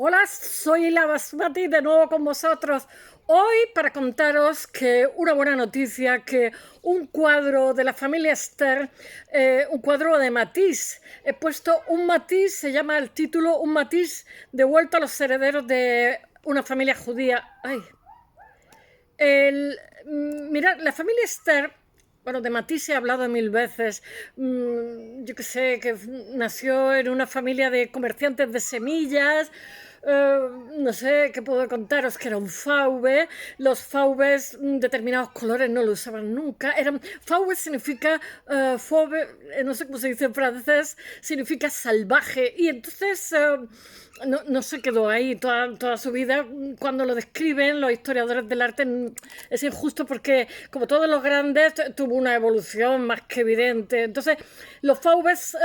Hola, soy la Basmati de nuevo con vosotros. Hoy para contaros que una buena noticia, que un cuadro de la familia Ster, un cuadro de Matisse, he puesto un Matisse, se llama el título, un Matisse devuelto a los herederos de una familia judía. Ay. Mirad, la familia Ster, bueno, de Matisse he hablado mil veces. Yo que sé, que nació en una familia de comerciantes de semillas. No sé qué puedo contaros, que era un fauve. Los fauves, determinados colores no lo usaban nunca. Fauve significa, fauve, no sé cómo se dice en francés, significa salvaje. Y entonces no se quedó ahí toda su vida. Cuando lo describen los historiadores del arte es injusto porque, como todos los grandes, tuvo una evolución más que evidente. Entonces, los fauves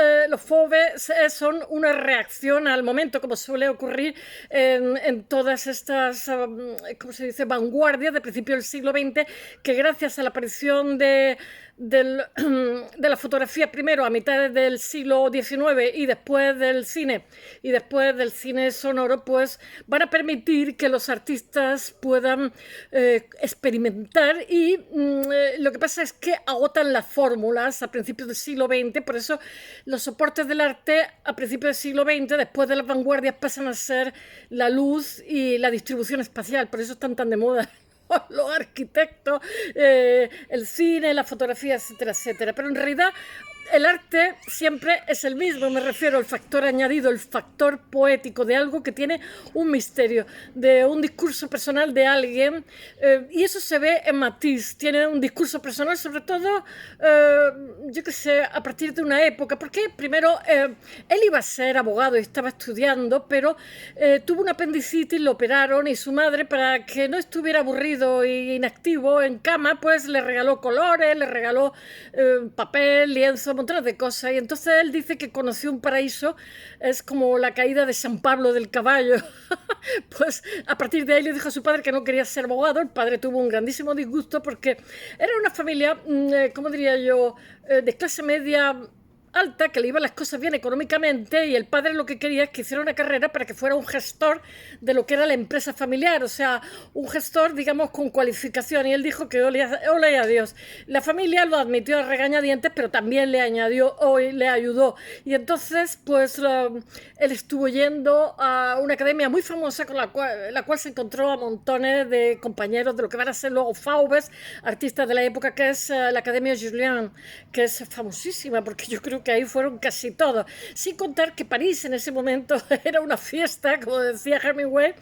son una reacción al momento, como suele ocurrir en todas estas, ¿cómo se dice?, vanguardias de principio del siglo XX, que gracias a la aparición de la fotografía primero a mitad del siglo XIX y después del cine sonoro, pues van a permitir que los artistas puedan experimentar y lo que pasa es que agotan las fórmulas a principios del siglo XX. Por eso los soportes del arte a principios del siglo XX, después de las vanguardias, pasan a ser la luz y la distribución espacial. Por eso están tan de moda los arquitectos, el cine, la fotografía, etcétera, etcétera. Pero en realidad el arte siempre es el mismo, me refiero al factor añadido, el factor poético de algo que tiene un misterio, de un discurso personal de alguien, y eso se ve en Matisse. Tiene un discurso personal, sobre todo, yo qué sé, a partir de una época, porque primero él iba a ser abogado y estaba estudiando, pero tuvo un apendicitis, lo operaron y su madre, para que no estuviera aburrido e inactivo en cama, pues le regaló colores, le regaló papel, lienzo, montones de cosas. Y entonces él dice que conoció un paraíso, es como la caída de San Pablo del caballo. Pues a partir de ahí le dijo a su padre que no quería ser abogado. El padre tuvo un grandísimo disgusto porque era una familia, ¿cómo diría yo?, de clase media alta, que le iban las cosas bien económicamente, y el padre lo que quería es que hiciera una carrera para que fuera un gestor de lo que era la empresa familiar, o sea, un gestor, digamos, con cualificación. Y él dijo que ole a Dios. La familia lo admitió a regañadientes, pero también le añadió, hoy le ayudó. Y entonces, pues, él estuvo yendo a una academia muy famosa con la cual se encontró a montones de compañeros de lo que van a ser luego fauves, artistas de la época, que es la Academia Julian, que es famosísima, porque yo creo que ahí fueron casi todos. Sin contar que París en ese momento era una fiesta, como decía Hemingway.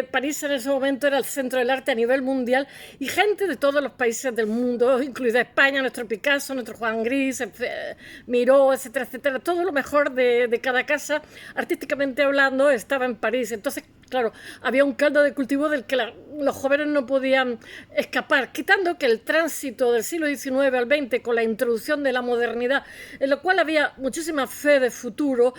París en ese momento era el centro del arte a nivel mundial, y gente de todos los países del mundo, incluida España, nuestro Picasso, nuestro Juan Gris, Miró, etcétera, etcétera. Todo lo mejor de cada casa, artísticamente hablando, estaba en París. Entonces, claro, había un caldo de cultivo del que los jóvenes no podían escapar, quitando que el tránsito del siglo XIX al XX, con la introducción de la modernidad, en lo cual había muchísima fe de futuro,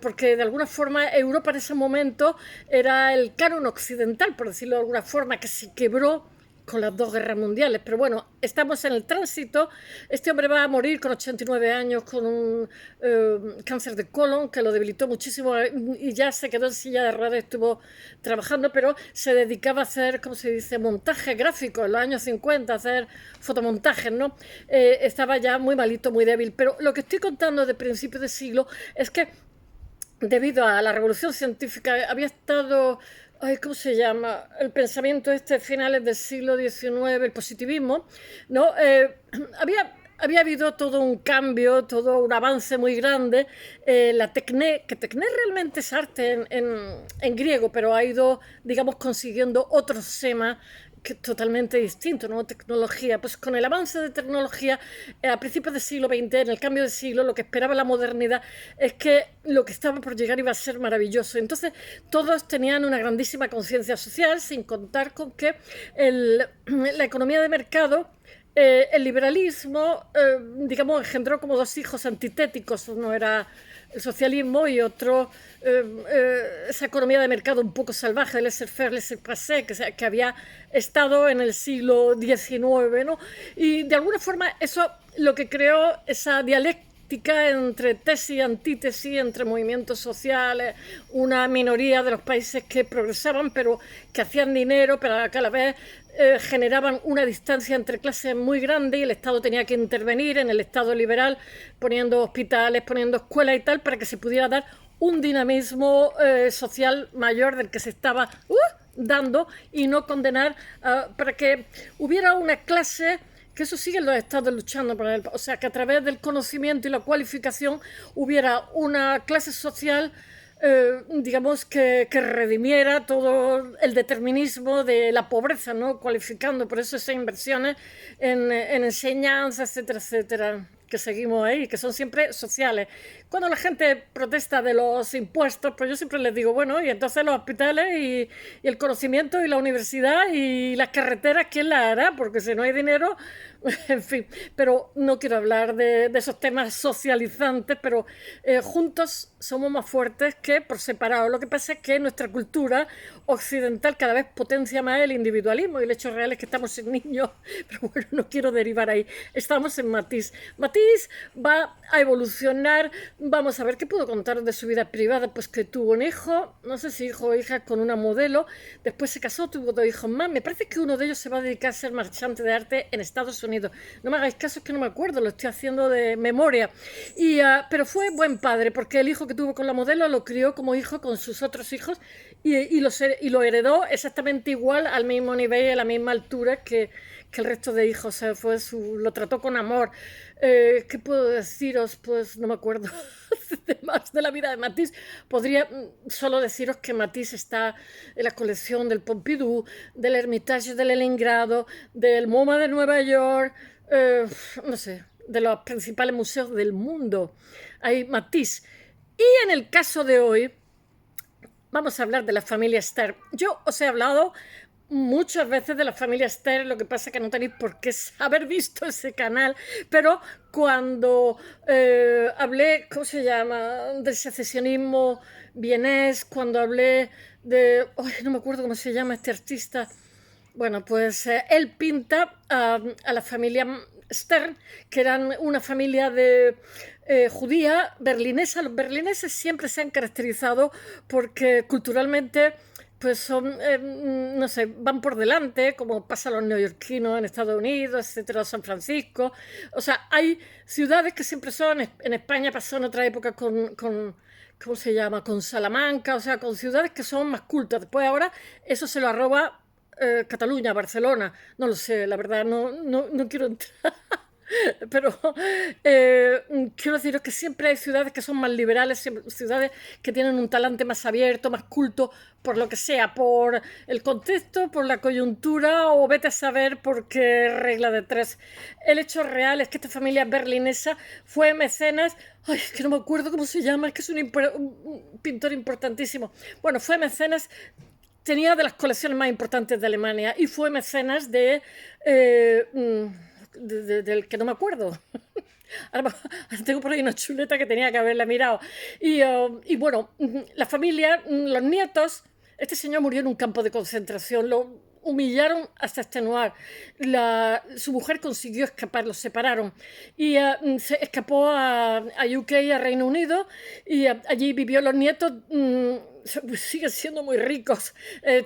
porque de alguna forma Europa en ese momento era el canon occidental, por decirlo de alguna forma, que se quebró con las dos guerras mundiales. Pero bueno, estamos en el tránsito. Este hombre va a morir con 89 años con un cáncer de colon que lo debilitó muchísimo, y ya se quedó en silla de ruedas. Estuvo trabajando, pero se dedicaba a hacer, ¿cómo se dice?, montaje gráfico en los años 50, a hacer fotomontajes, ¿no? Estaba ya muy malito, muy débil. Pero lo que estoy contando de principios de siglo es que, debido a la revolución científica, había estado, ay, ¿cómo se llama?, el pensamiento este finales del siglo XIX, el positivismo, ¿no? Había habido todo un cambio, todo un avance muy grande. La tecné, que tecné realmente es arte en griego, pero ha ido, digamos, consiguiendo otro sema que totalmente distinto, ¿no? Tecnología. Pues con el avance de tecnología, a principios del siglo XX, en el cambio de siglo, lo que esperaba la modernidad es que lo que estaba por llegar iba a ser maravilloso. Entonces, todos tenían una grandísima conciencia social, sin contar con que la economía de mercado, el liberalismo, digamos, engendró como dos hijos antitéticos. Uno era el socialismo y otro, esa economía de mercado un poco salvaje, el laissez-faire, laissez-passer, que había estado en el siglo XIX, ¿no? Y de alguna forma eso lo que creó esa dialéctica dialéctica entre tesis y antítesis, entre movimientos sociales, una minoría de los países que progresaban, pero que hacían dinero, pero que a la vez generaban una distancia entre clases muy grande y el Estado tenía que intervenir en el Estado liberal, poniendo hospitales, poniendo escuelas y tal, para que se pudiera dar un dinamismo social mayor del que se estaba dando y no condenar para que hubiera una clase, que eso siguen los estados luchando por él, o sea, que a través del conocimiento y la cualificación hubiera una clase social digamos que redimiera todo el determinismo de la pobreza, ¿no? Cualificando, por eso esas inversiones en enseñanza, etcétera, etcétera, que seguimos ahí, que son siempre sociales. Cuando la gente protesta de los impuestos, pues yo siempre les digo, bueno, y entonces los hospitales y el conocimiento y la universidad y las carreteras, ¿quién las hará? Porque si no hay dinero, en fin, pero no quiero hablar de esos temas socializantes, pero juntos somos más fuertes que por separado. Lo que pasa es que nuestra cultura occidental cada vez potencia más el individualismo y el hecho real es que estamos en niños, pero bueno, no quiero derivar ahí. Estamos en Matisse. Matisse va a evolucionar. Vamos a ver qué puedo contar de su vida privada. Pues que tuvo un hijo, no sé si hijo o hija, con una modelo. Después se casó, tuvo 2 hijos más. Me parece que uno de ellos se va a dedicar a ser marchante de arte en Estados Unidos. No me hagáis caso, es que no me acuerdo, lo estoy haciendo de memoria. Pero fue buen padre, porque el hijo que tuvo con la modelo lo crió como hijo con sus otros hijos y lo heredó exactamente igual, al mismo nivel y a la misma altura que el resto de hijos. O sea, lo trató con amor. ¿Qué puedo deciros? Pues no me acuerdo más de la vida de Matisse. Podría solo deciros que Matisse está en la colección del Pompidou, del Hermitage de Leningrado, del MoMA de Nueva York, no sé, de los principales museos del mundo. Hay Matisse. Y en el caso de hoy, vamos a hablar de la familia Ster. Yo os he hablado muchas veces de la familia Ster, lo que pasa es que no tenéis por qué haber visto ese canal, pero cuando hablé, ¿cómo se llama?, del secesionismo vienés, cuando hablé de, no me acuerdo cómo se llama este artista, bueno, pues él pinta a la familia Stern, que eran una familia de judía berlinesa. Los berlineses siempre se han caracterizado porque culturalmente pues son, no sé, van por delante, como pasa a los neoyorquinos en Estados Unidos, etcétera, San Francisco. O sea, hay ciudades que siempre son, en España pasó en otra época con ¿cómo se llama?, con Salamanca, o sea, con ciudades que son más cultas. Después ahora eso se lo arroba Cataluña, Barcelona, no lo sé, la verdad, no quiero entrar. Pero quiero deciros que siempre hay ciudades que son más liberales, ciudades que tienen un talante más abierto, más culto, por lo que sea, por el contexto, por la coyuntura o vete a saber por qué regla de 3. El hecho real es que esta familia berlinesa fue mecenas, es que no me acuerdo cómo se llama, es que es un pintor importantísimo. Bueno, fue mecenas. Tenía de las colecciones más importantes de Alemania y fue mecenas del que no me acuerdo. Ahora tengo por ahí una chuleta que tenía que haberla mirado. Y bueno, la familia, los nietos, este señor murió en un campo de concentración, lo humillaron hasta extenuar. Su mujer consiguió escapar, los separaron y se escapó a UK, a Reino Unido, y allí vivió. Los nietos siguen siendo muy ricos.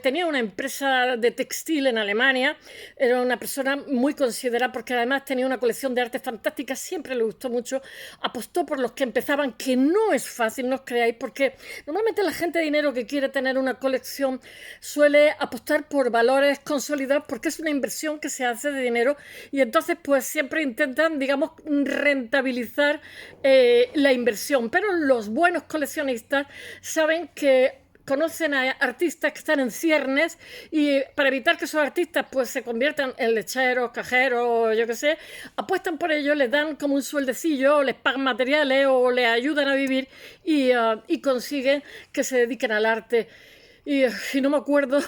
Tenía una empresa de textil en Alemania, era una persona muy considerada porque además tenía una colección de arte fantástica, siempre le gustó mucho, apostó por los que empezaban, que no es fácil, no os creáis, porque normalmente la gente de dinero que quiere tener una colección suele apostar por valores consolidados porque es una inversión que se hace de dinero y entonces pues siempre intentan, digamos, rentabilizar la inversión, pero los buenos coleccionistas saben que conocen a artistas que están en ciernes y para evitar que esos artistas pues se conviertan en lecheros, cajeros, yo qué sé, apuestan por ellos, les dan como un sueldecillo, les pagan materiales o les ayudan a vivir y consiguen que se dediquen al arte. Y no me acuerdo,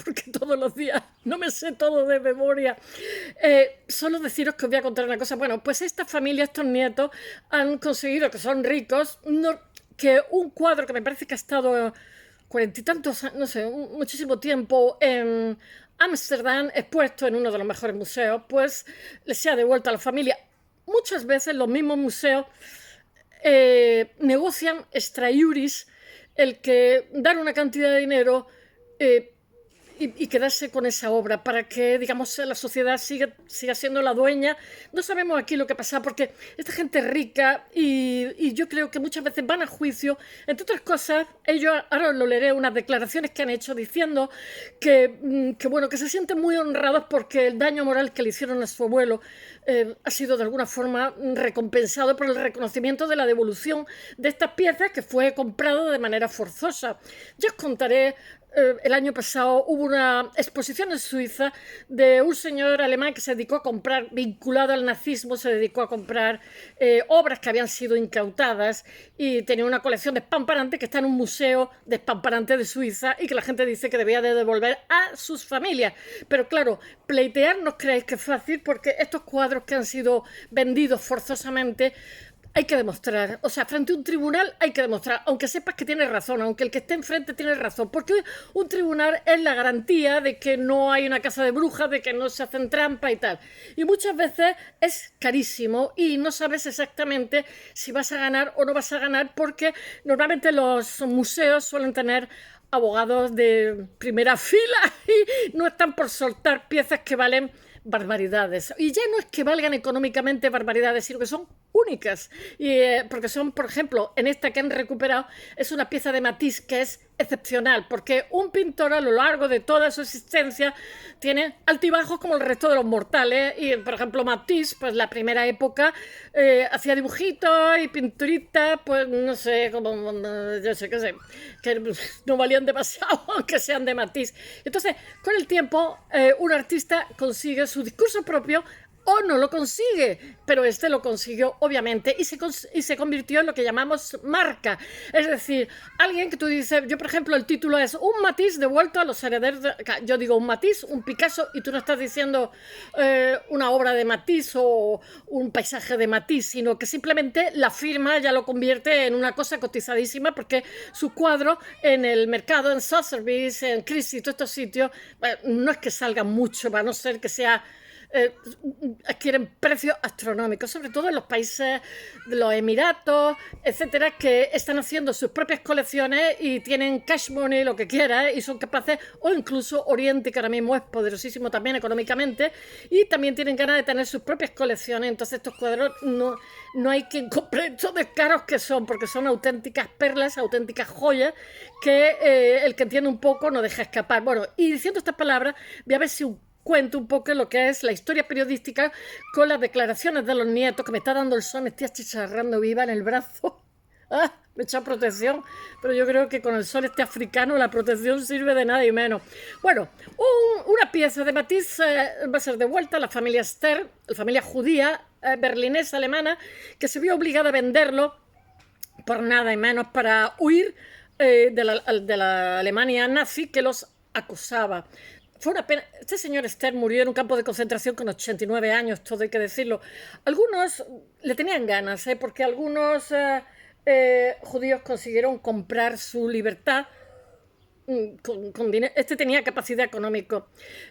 porque todos los días no me sé todo de memoria. Solo deciros que os voy a contar una cosa. Bueno, pues esta familia, estos nietos, han conseguido, que son ricos, que un cuadro que me parece que ha estado 40 y tantos, no sé, muchísimo tiempo en Ámsterdam, expuesto en uno de los mejores museos, pues les se ha devuelto a la familia. Muchas veces los mismos museos negocian extra iuris el que dar una cantidad de dinero y quedarse con esa obra para que, digamos, la sociedad siga siendo la dueña. No sabemos aquí lo que pasa porque esta gente es rica y yo creo que muchas veces van a juicio. Entre otras cosas, ellos, ahora os lo leeré, unas declaraciones que han hecho diciendo bueno, que se sienten muy honrados porque el daño moral que le hicieron a su abuelo ha sido de alguna forma recompensado por el reconocimiento de la devolución de estas piezas que fue comprado de manera forzosa. Yo os contaré. El año pasado hubo una exposición en Suiza de un señor alemán que se dedicó a comprar, vinculado al nazismo, se dedicó a comprar obras que habían sido incautadas y tenía una colección de espamparante que está en un museo de espamparante de Suiza y que la gente dice que debía de devolver a sus familias. Pero claro, pleitear no creéis que es fácil porque estos cuadros que han sido vendidos forzosamente hay que demostrar, o sea, frente a un tribunal hay que demostrar, aunque sepas que tienes razón, aunque el que esté enfrente tiene razón, porque un tribunal es la garantía de que no hay una casa de brujas, de que no se hacen trampas y tal. Y muchas veces es carísimo y no sabes exactamente si vas a ganar o no vas a ganar, porque normalmente los museos suelen tener abogados de primera fila y no están por soltar piezas que valen barbaridades. Y ya no es que valgan económicamente barbaridades, sino que son únicas. Porque son, por ejemplo, en esta que han recuperado, es una pieza de Matisse que es excepcional, porque un pintor a lo largo de toda su existencia tiene altibajos como el resto de los mortales. Y, por ejemplo, Matisse, pues la primera época hacía dibujitos y pinturitas, pues no sé, como yo sé qué sé, que no valían demasiado, aunque sean de Matisse. Entonces, con el tiempo, un artista consigue su discurso propio o no lo consigue, pero este lo consiguió obviamente y se convirtió en lo que llamamos marca, es decir, alguien que tú dices, yo por ejemplo el título es un Matisse devuelto a los herederos, yo digo un Matisse, un Picasso y tú no estás diciendo una obra de Matisse o un paisaje de Matisse, sino que simplemente la firma ya lo convierte en una cosa cotizadísima porque su cuadro en el mercado, en Sotheby's, en Christie's, todos estos sitios, no es que salgan mucho, va a no ser que sea adquieren precios astronómicos, sobre todo en los países de los Emiratos, etcétera, que están haciendo sus propias colecciones y tienen cash money, lo que quiera, y son capaces, o incluso Oriente, que ahora mismo es poderosísimo también económicamente, y también tienen ganas de tener sus propias colecciones. Entonces estos cuadros no hay quien compre estos de caros que son, porque son auténticas perlas, auténticas joyas, que el que entiende un poco no deja escapar. Bueno, y diciendo estas palabras, voy a ver si cuento un poco lo que es la historia periodística con las declaraciones de los nietos, que me está dando el sol, me estoy achicharrando viva en el brazo. Me he echado protección, pero yo creo que con el sol este africano la protección sirve de nada y menos. Bueno, una pieza de Matisse va a ser devuelta a la familia Ster, la familia judía, berlinesa, alemana, que se vio obligada a venderlo por nada y menos para huir de la Alemania nazi que los acosaba. Fue una pena. Este señor Stern murió en un campo de concentración con 89 años, todo hay que decirlo. Algunos le tenían ganas, porque algunos judíos consiguieron comprar su libertad con dinero. Este tenía capacidad económica.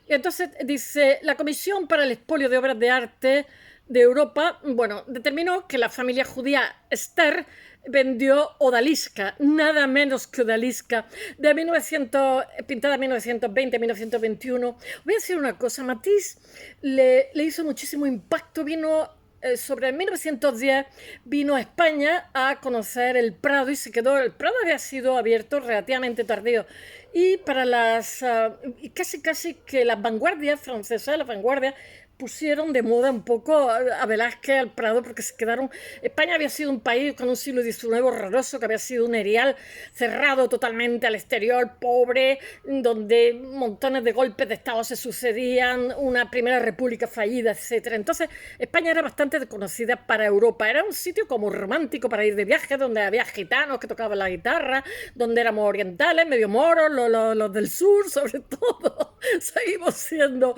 Y entonces dice, la Comisión para el Expolio de Obras de Arte de Europa, bueno, determinó que la familia judía Ster vendió odalisca, nada menos que odalisca, de 1900, pintada en 1920, 1921. Voy a decir una cosa, Matisse le hizo muchísimo impacto, vino sobre 1910, vino a España a conocer el Prado y se quedó, el Prado había sido abierto relativamente tardío, y para casi que las vanguardias francesas, las vanguardias, pusieron de moda un poco a Velázquez, al Prado, porque se quedaron. España había sido un país con un siglo XIX horroroso, que había sido un erial cerrado totalmente al exterior, pobre, donde montones de golpes de Estado se sucedían, una primera república fallida, etcétera. Entonces, España era bastante desconocida para Europa. Era un sitio como romántico para ir de viaje, donde había gitanos que tocaban la guitarra, donde éramos orientales, medio moros, los del sur, sobre todo. Seguimos siendo.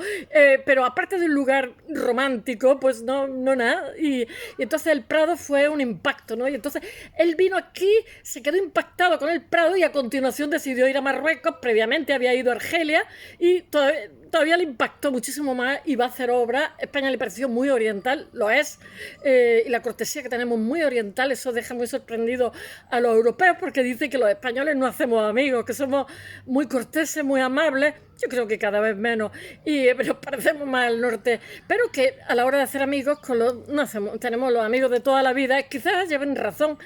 Pero aparte de un lugar romántico, pues no nada. Y entonces el Prado fue un impacto, ¿no? Y entonces él vino aquí, se quedó impactado con el Prado y a continuación decidió ir a Marruecos. Previamente había ido a Argelia y todo todavía le impactó muchísimo más y va a hacer obra. España le pareció muy oriental, lo es, y la cortesía que tenemos muy oriental, eso deja muy sorprendido a los europeos porque dice que los españoles no hacemos amigos, que somos muy corteses, muy amables. Yo creo que cada vez menos, y nos parecemos más al norte, pero que a la hora de hacer amigos no hacemos, tenemos los amigos de toda la vida. Quizás lleven razón,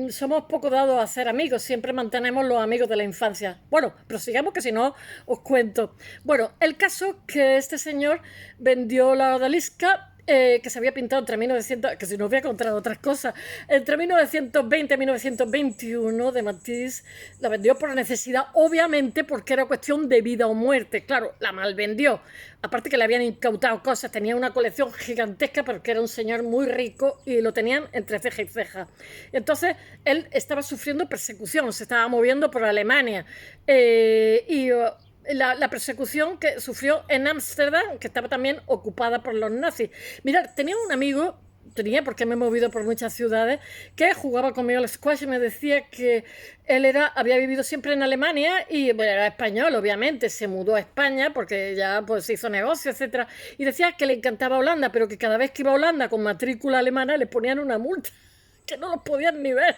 somos poco dados a hacer amigos, siempre mantenemos los amigos de la infancia. Bueno, prosigamos que si no os cuento. Bueno, el caso que este señor vendió la odalisca, que se había pintado entre 1900, que si no voy a contar otras cosas, entre 1920 y 1921 de Matisse, la vendió por necesidad, obviamente porque era cuestión de vida o muerte. Claro, la malvendió. Aparte que le habían incautado cosas, tenía una colección gigantesca porque era un señor muy rico y lo tenían entre ceja y ceja. Entonces, él estaba sufriendo persecución, se estaba moviendo por Alemania la persecución que sufrió en Ámsterdam, que estaba también ocupada por los nazis. Mirad, tenía un amigo, porque me he movido por muchas ciudades, que jugaba conmigo al squash y me decía que él había vivido siempre en Alemania y bueno, era español, obviamente, se mudó a España porque ya pues hizo negocio, etcétera, y decía que le encantaba Holanda, pero que cada vez que iba a Holanda con matrícula alemana le ponían una multa, que no los podían ni ver.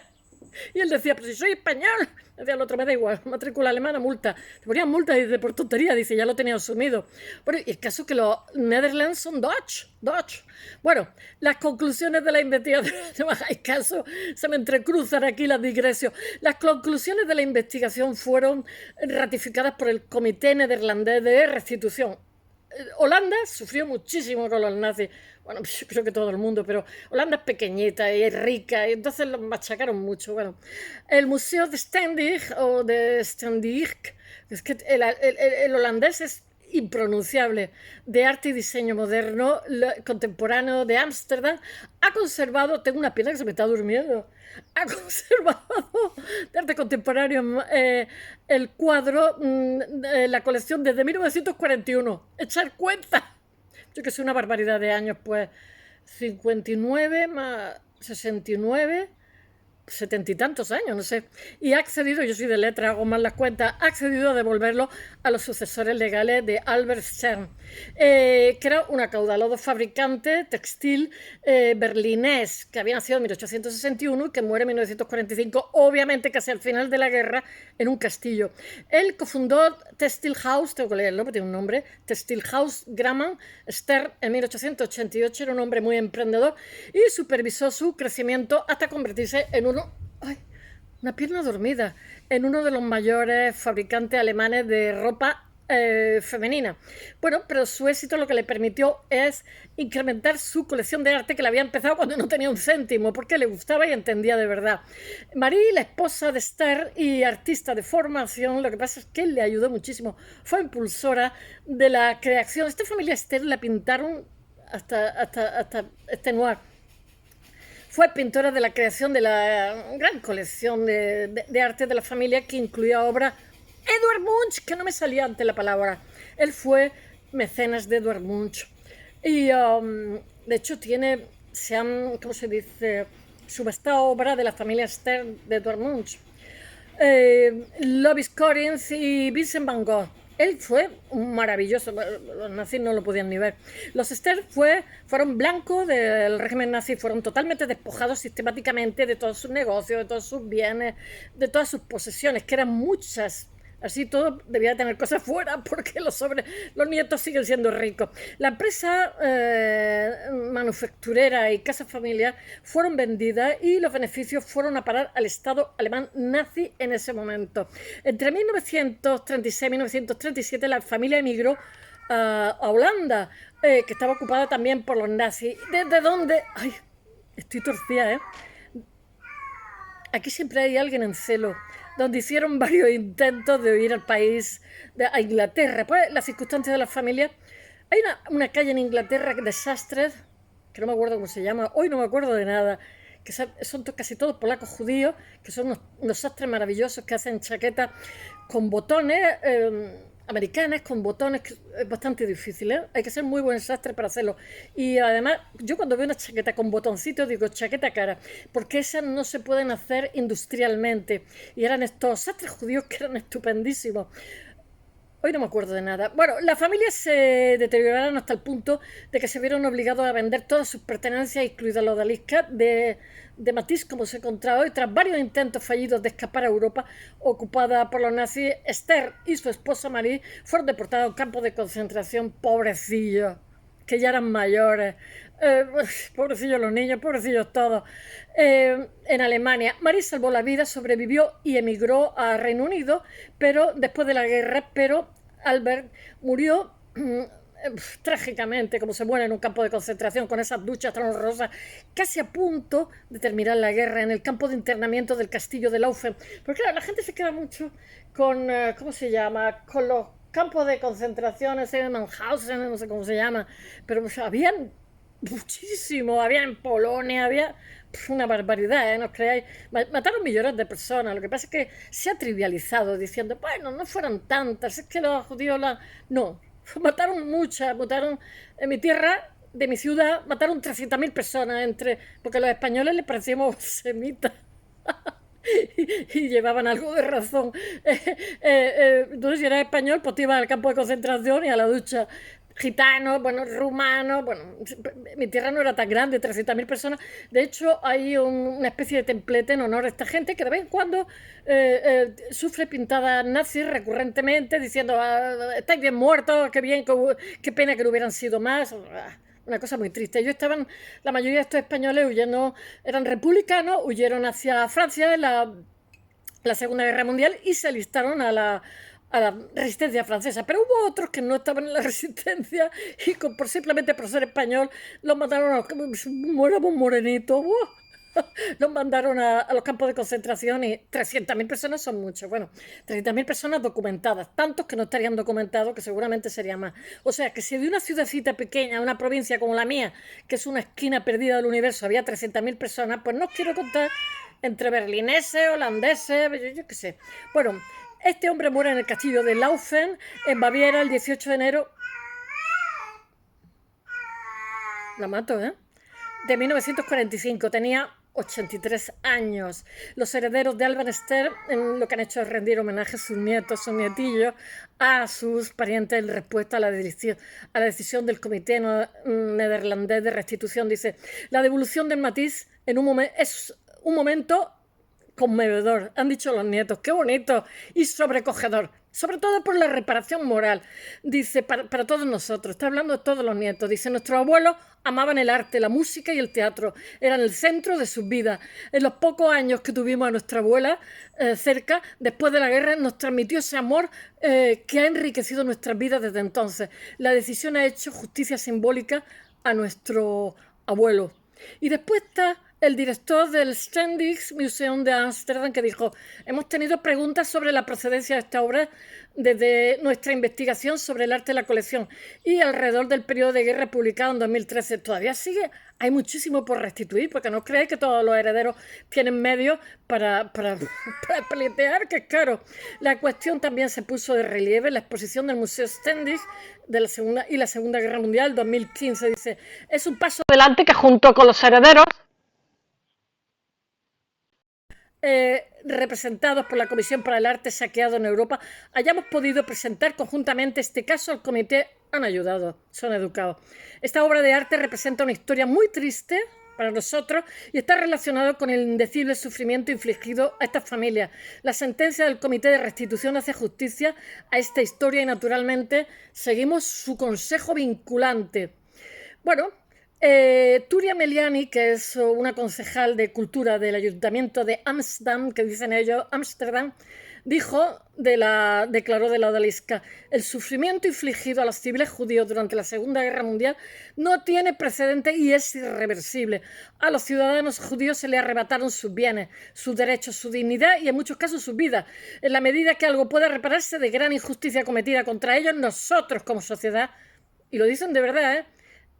Y él decía, pero si soy español. Decía el otro, me da igual, matrícula alemana, multa. Te ponían multa y dice, por tontería, dice, ya lo tenía asumido. Bueno, y el caso es que los Netherlands son Dutch. Bueno, las conclusiones de la investigación, no me hagáis caso, se me entrecruzan aquí las digresiones. Las conclusiones de la investigación fueron ratificadas por el Comité Neerlandés de Restitución. Holanda sufrió muchísimo con los nazis. Bueno, yo creo que todo el mundo, pero Holanda es pequeñita y es rica, y entonces los machacaron mucho. Bueno, el Museo de Stendijk, o de Stendijk, es que el holandés es impronunciable, de arte y diseño moderno contemporáneo de Ámsterdam, ha conservado, tengo una pierna que se me está durmiendo, ha conservado de arte contemporáneo el cuadro, la colección desde 1941. Echar cuenta, yo que sé, una barbaridad de años, pues 59 más 69, 70 y tantos años, no sé, y ha accedido, yo soy de letra, hago mal las cuentas, ha accedido a devolverlo a los sucesores legales de Albert Stern, que era un acaudalado fabricante textil berlinés, que había nacido en 1861 y que muere en 1945, obviamente casi al final de la guerra, en un castillo. Él cofundó Textilhaus, tengo que leerlo porque tiene un nombre, Textilhaus Graham Stern en 1888, era un hombre muy emprendedor y supervisó su crecimiento hasta convertirse en una pierna dormida, en uno de los mayores fabricantes alemanes de ropa femenina. Bueno, pero su éxito lo que le permitió es incrementar su colección de arte, que la había empezado cuando no tenía un céntimo, porque le gustaba y entendía de verdad. Marie, la esposa de Stern y artista de formación, lo que pasa es que él le ayudó muchísimo, fue impulsora de la creación. Esta familia Stern la pintaron hasta extenuar. Fue pintora de la creación de la gran colección de arte de la familia, que incluía obras. Edvard Munch, que no me salía antes la palabra. Él fue mecenas de Edvard Munch. Y de hecho ¿cómo se dice? Subastado obra de la familia Stern de Edvard Munch. Lovis Corinth y Vincent van Gogh. Él fue un maravilloso, los nazis no lo podían ni ver. Los Stern fueron blancos del régimen nazi, fueron totalmente despojados sistemáticamente de todos sus negocios, de todos sus bienes, de todas sus posesiones, que eran muchas. Así todo debía tener cosas fuera porque los nietos siguen siendo ricos. La empresa manufacturera y casa familiar fueron vendidas y los beneficios fueron a parar al Estado alemán nazi en ese momento. Entre 1936 y 1937 la familia emigró a Holanda, que estaba ocupada también por los nazis. ¿Desde dónde? Ay, estoy torcida, ¿eh? Aquí siempre hay alguien en celo, donde hicieron varios intentos de huir al país, a Inglaterra. Pues las circunstancias de la familia. Hay una calle en Inglaterra de sastres, que no me acuerdo cómo se llama, hoy no me acuerdo de nada, que son casi todos polacos judíos, que son unos sastres maravillosos que hacen chaquetas con botones, americanas con botones, que es bastante difícil, ¿eh? Hay que ser muy buen sastre para hacerlo. Y además, yo cuando veo una chaqueta con botoncitos digo chaqueta cara, porque esas no se pueden hacer industrialmente. Y eran estos sastres judíos que eran estupendísimos. Hoy no me acuerdo de nada. Bueno, las familias se deterioraron hasta el punto de que se vieron obligados a vender todas sus pertenencias, incluida la odalisca de Matisse, como se encontraba hoy. Tras varios intentos fallidos de escapar a Europa, ocupada por los nazis, Esther y su esposa Marie fueron deportados a un campo de concentración. Pobrecillos, que ya eran mayores. Pobrecillos los niños, pobrecillos todos. En Alemania, Marie salvó la vida, sobrevivió y emigró a Reino Unido, pero después de la guerra, pero Albert murió trágicamente, como se muere en un campo de concentración con esas duchas tan horrorosas, casi a punto de terminar la guerra en el campo de internamiento del castillo de Laufen. Porque claro, la gente se queda mucho con, ¿cómo se llama? Con los campos de concentración, ese de Mauthausen, no sé cómo se llama, pero habían muchísimo, había en Polonia, había una barbaridad, no os creáis. Mataron millones de personas. Lo que pasa es que se ha trivializado diciendo, bueno, no fueron tantas, es que los judíos no, mataron muchas, mataron en mi tierra, de mi ciudad, mataron 300.000 personas, porque a los españoles les parecíamos semitas. Y llevaban algo de razón. Entonces, si eras español, pues te ibas al campo de concentración y a la ducha. Gitanos, bueno, rumanos, bueno, mi tierra no era tan grande, 300.000 personas. De hecho, hay una especie de templete en honor a esta gente que de vez en cuando sufre pintadas nazis recurrentemente, diciendo, estáis bien muertos, qué bien, qué pena que no hubieran sido más. Una cosa muy triste. Ellos estaban, la mayoría de estos españoles huyendo, eran republicanos, huyeron hacia Francia en la Segunda Guerra Mundial y se alistaron a la resistencia francesa, pero hubo otros que no estaban en la resistencia y simplemente por ser español los mandaron a los morenitos, los mandaron a los campos de concentración y 300.000 personas son muchos. Bueno, 300.000 personas documentadas, tantos que no estarían documentados, que seguramente sería más. O sea, que si de una ciudadcita pequeña, una provincia como la mía, que es una esquina perdida del universo, había 300.000 personas, pues no os quiero contar entre berlineses, holandeses, yo qué sé. Bueno, este hombre muere en el castillo de Laufen, en Baviera, el 18 de enero. La mato, ¿eh? De 1945. Tenía 83 años. Los herederos de Albert Esther lo que han hecho es rendir homenaje a sus nietos, sus nietillos, a sus parientes en respuesta a la decisión del Comité Neerlandés de Restitución. Dice, la devolución del Matisse es un momento conmovedor, han dicho los nietos, qué bonito y sobrecogedor, sobre todo por la reparación moral, dice, para todos nosotros, está hablando de todos los nietos, dice, nuestros abuelos amaban el arte, la música y el teatro, eran el centro de sus vidas. En los pocos años que tuvimos a nuestra abuela cerca, después de la guerra, nos transmitió ese amor que ha enriquecido nuestras vidas desde entonces. La decisión ha hecho justicia simbólica a nuestro abuelo. Y después está el director del Stedelijk Museum de Ámsterdam, que dijo, hemos tenido preguntas sobre la procedencia de esta obra desde nuestra investigación sobre el arte de la colección y alrededor del periodo de guerra publicado en 2013. Todavía sigue, hay muchísimo por restituir, porque no creéis que todos los herederos tienen medios para paletear, que es caro. La cuestión también se puso de relieve en la exposición del Museo Stedelijk de la Segunda Guerra Mundial, 2015. Dice, es un paso adelante que junto con los herederos representados por la Comisión para el Arte Saqueado en Europa, hayamos podido presentar conjuntamente este caso al comité. Han ayudado, son educados. Esta obra de arte representa una historia muy triste para nosotros y está relacionado con el indecible sufrimiento infligido a estas familias. La sentencia del Comité de Restitución hace justicia a esta historia y naturalmente seguimos su consejo vinculante. Bueno, Turia Meliani, que es una concejal de cultura del Ayuntamiento de Ámsterdam, que dicen ellos Ámsterdam, declaró de la odalisca, el sufrimiento infligido a los civiles judíos durante la Segunda Guerra Mundial no tiene precedente y es irreversible. A los ciudadanos judíos se les arrebataron sus bienes, sus derechos, su dignidad y en muchos casos su vida. En la medida que algo pueda repararse de gran injusticia cometida contra ellos, nosotros como sociedad, y lo dicen de verdad,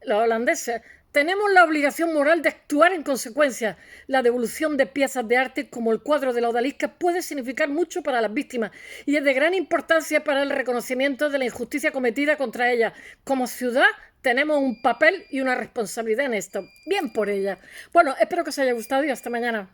los holandeses, tenemos la obligación moral de actuar en consecuencia. La devolución de piezas de arte como el cuadro de la odalisca puede significar mucho para las víctimas y es de gran importancia para el reconocimiento de la injusticia cometida contra ellas. Como ciudad tenemos un papel y una responsabilidad en esto. Bien por ella. Bueno, espero que os haya gustado y hasta mañana.